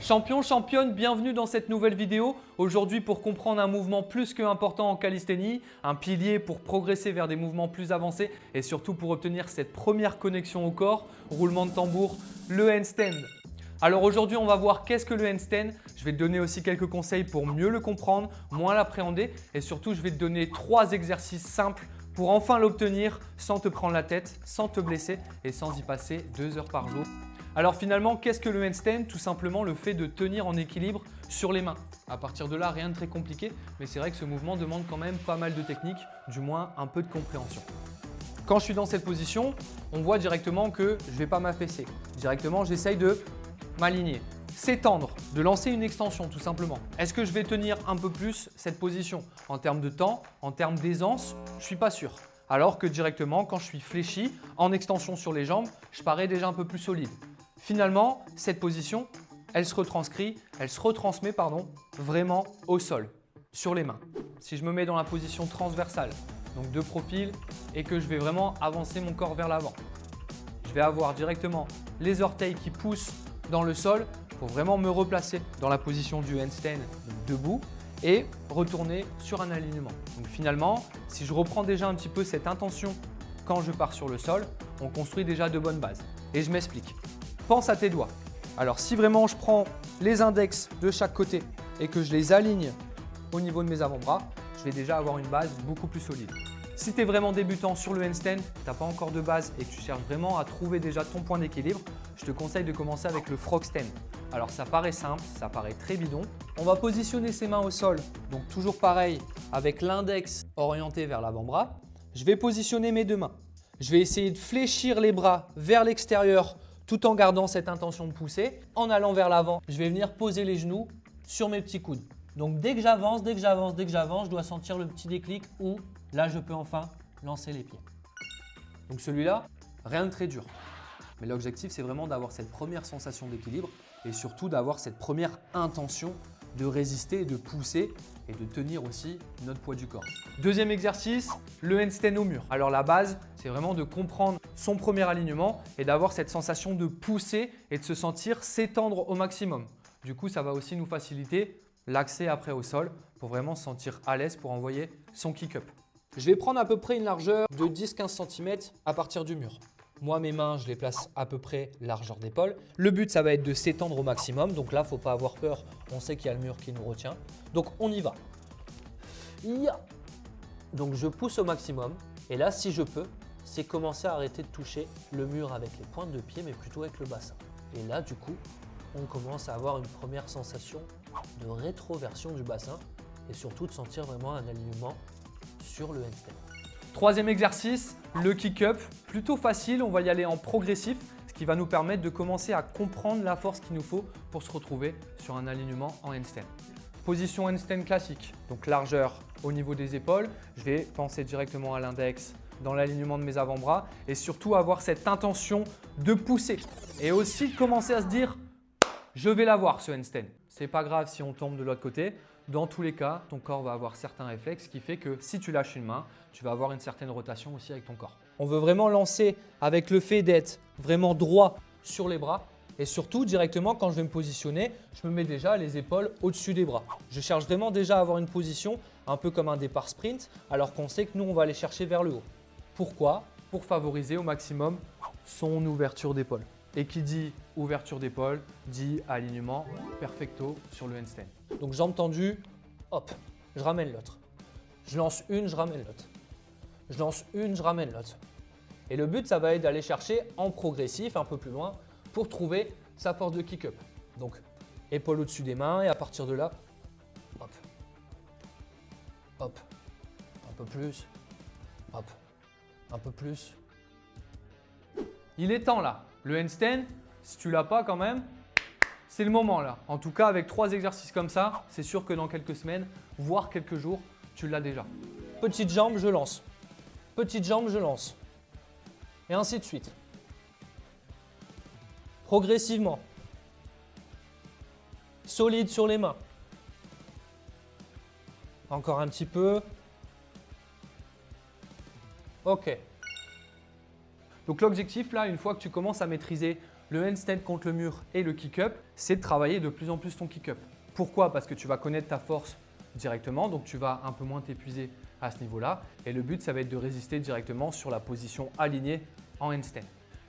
Champion, championne, bienvenue dans cette nouvelle vidéo. Aujourd'hui, pour comprendre un mouvement plus que important en calisthénie, un pilier pour progresser vers des mouvements plus avancés et surtout pour obtenir cette première connexion au corps, roulement de tambour, le handstand. Alors aujourd'hui, on va voir qu'est-ce que le handstand. Je vais te donner aussi quelques conseils pour mieux le comprendre, moins l'appréhender et surtout, je vais te donner 3 exercices simples pour enfin l'obtenir sans te prendre la tête, sans te blesser et sans y passer 2 heures par jour. Alors finalement, qu'est-ce que le handstand? Tout simplement le fait de tenir en équilibre sur les mains. À partir de là, rien de très compliqué, mais c'est vrai que ce mouvement demande quand même pas mal de technique, du moins un peu de compréhension. Quand je suis dans cette position, on voit directement que je ne vais pas m'affaisser. Directement, j'essaye de m'aligner, s'étendre, de lancer une extension tout simplement. Est-ce que je vais tenir un peu plus cette position? En termes de temps, en termes d'aisance, je ne suis pas sûr. Alors que directement, quand je suis fléchi, en extension sur les jambes, je parais déjà un peu plus solide. Finalement, cette position, elle se retransmet vraiment au sol, sur les mains. Si je me mets dans la position transversale, donc de profil, et que je vais vraiment avancer mon corps vers l'avant, je vais avoir directement les orteils qui poussent dans le sol pour vraiment me replacer dans la position du handstand debout et retourner sur un alignement. Donc finalement, si je reprends déjà un petit peu cette intention quand je pars sur le sol, on construit déjà de bonnes bases. Et je m'explique. Pense à tes doigts. Alors si vraiment je prends les index de chaque côté et que je les aligne au niveau de mes avant-bras, je vais déjà avoir une base beaucoup plus solide. Si tu es vraiment débutant sur le handstand, tu n'as pas encore de base et que tu cherches vraiment à trouver déjà ton point d'équilibre, je te conseille de commencer avec le frog stand. Alors ça paraît simple, ça paraît très bidon. On va positionner ses mains au sol, donc toujours pareil avec l'index orienté vers l'avant-bras. Je vais positionner mes 2 mains. Je vais essayer de fléchir les bras vers l'extérieur tout en gardant cette intention de pousser. En allant vers l'avant, je vais venir poser les genoux sur mes petits coudes. Donc dès que j'avance, je dois sentir le petit déclic où là je peux enfin lancer les pieds. Donc celui-là, rien de très dur. Mais l'objectif, c'est vraiment d'avoir cette première sensation d'équilibre et surtout d'avoir cette première intention de résister et de pousser et de tenir aussi notre poids du corps. Deuxième exercice, le handstand au mur. Alors la base, c'est vraiment de comprendre son premier alignement et d'avoir cette sensation de pousser et de se sentir s'étendre au maximum. Du coup, ça va aussi nous faciliter l'accès après au sol pour vraiment se sentir à l'aise pour envoyer son kick-up. Je vais prendre à peu près une largeur de 10-15 cm à partir du mur. Moi, mes mains, je les place à peu près largeur d'épaule. Le but, ça va être de s'étendre au maximum. Donc là, il ne faut pas avoir peur. On sait qu'il y a le mur qui nous retient. Donc, on y va. Donc, je pousse au maximum. Et là, si je peux, c'est commencer à arrêter de toucher le mur avec les pointes de pied, mais plutôt avec le bassin. Et là, du coup, on commence à avoir une première sensation de rétroversion du bassin et surtout de sentir vraiment un alignement sur le handstand. Troisième exercice, le kick-up. Plutôt facile, on va y aller en progressif, ce qui va nous permettre de commencer à comprendre la force qu'il nous faut pour se retrouver sur un alignement en handstand. Position handstand classique, donc largeur au niveau des épaules. Je vais penser directement à l'index dans l'alignement de mes avant-bras et surtout avoir cette intention de pousser. Et aussi commencer à se dire, je vais l'avoir ce handstand. C'est pas grave si on tombe de l'autre côté. Dans tous les cas, ton corps va avoir certains réflexes qui fait que si tu lâches une main, tu vas avoir une certaine rotation aussi avec ton corps. On veut vraiment lancer avec le fait d'être vraiment droit sur les bras et surtout directement quand je vais me positionner, je me mets déjà les épaules au-dessus des bras. Je cherche vraiment déjà à avoir une position un peu comme un départ sprint alors qu'on sait que nous on va aller chercher vers le haut. Pourquoi? Pour favoriser au maximum son ouverture d'épaule. Et qui dit ouverture d'épaule, dit alignement perfecto sur le handstand. Donc jambes tendues, hop, je ramène l'autre. Je lance une, je ramène l'autre. Je lance une, je ramène l'autre. Et le but, ça va être d'aller chercher en progressif, un peu plus loin, pour trouver sa force de kick-up. Donc, épaule au-dessus des mains et à partir de là, hop, hop, un peu plus, hop, un peu plus. Il est temps là. Le handstand, si tu l'as pas quand même, c'est le moment là. En tout cas, avec 3 exercices comme ça, c'est sûr que dans quelques semaines, voire quelques jours, tu l'as déjà. Petite jambe, je lance. Petite jambe, je lance. Et ainsi de suite. Progressivement. Solide sur les mains. Encore un petit peu. Ok. Donc l'objectif là, une fois que tu commences à maîtriser le handstand contre le mur et le kick-up, c'est de travailler de plus en plus ton kick-up. Pourquoi? Parce que tu vas connaître ta force directement, donc tu vas un peu moins t'épuiser à ce niveau-là. Et le but, ça va être de résister directement sur la position alignée en handstand.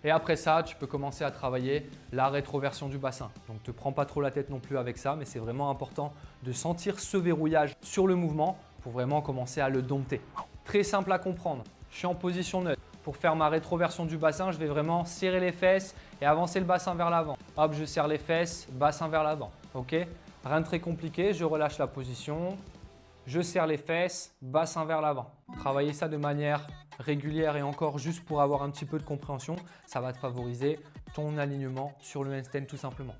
Et après ça, tu peux commencer à travailler la rétroversion du bassin. Donc ne te prends pas trop la tête non plus avec ça, mais c'est vraiment important de sentir ce verrouillage sur le mouvement pour vraiment commencer à le dompter. Très simple à comprendre. Je suis en position neutre. Pour faire ma rétroversion du bassin, je vais vraiment serrer les fesses et avancer le bassin vers l'avant. Hop, je serre les fesses, bassin vers l'avant. Ok? Rien de très compliqué, je relâche la position. Je serre les fesses, bassin vers l'avant. Travailler ça de manière régulière et encore juste pour avoir un petit peu de compréhension, ça va te favoriser ton alignement sur le handstand tout simplement.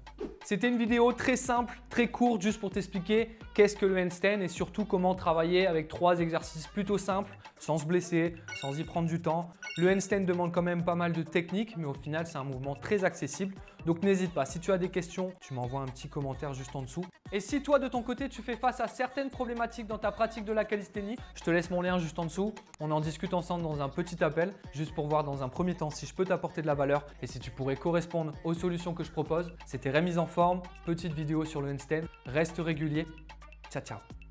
C'était une vidéo très simple, très courte, juste pour t'expliquer qu'est-ce que le handstand et surtout comment travailler avec 3 exercices plutôt simples, sans se blesser, sans y prendre du temps. Le handstand demande quand même pas mal de technique, mais au final, c'est un mouvement très accessible. Donc n'hésite pas, si tu as des questions, tu m'envoies un petit commentaire juste en dessous. Et si toi, de ton côté, tu fais face à certaines problématiques dans ta pratique de la calisthénie, je te laisse mon lien juste en dessous. On en discute ensemble dans un petit appel, juste pour voir dans un premier temps si je peux t'apporter de la valeur et si tu pourrais correspondre aux solutions que je propose. C'était Remise en forme, petite vidéo sur le handstand. Reste régulier. Ciao, ciao.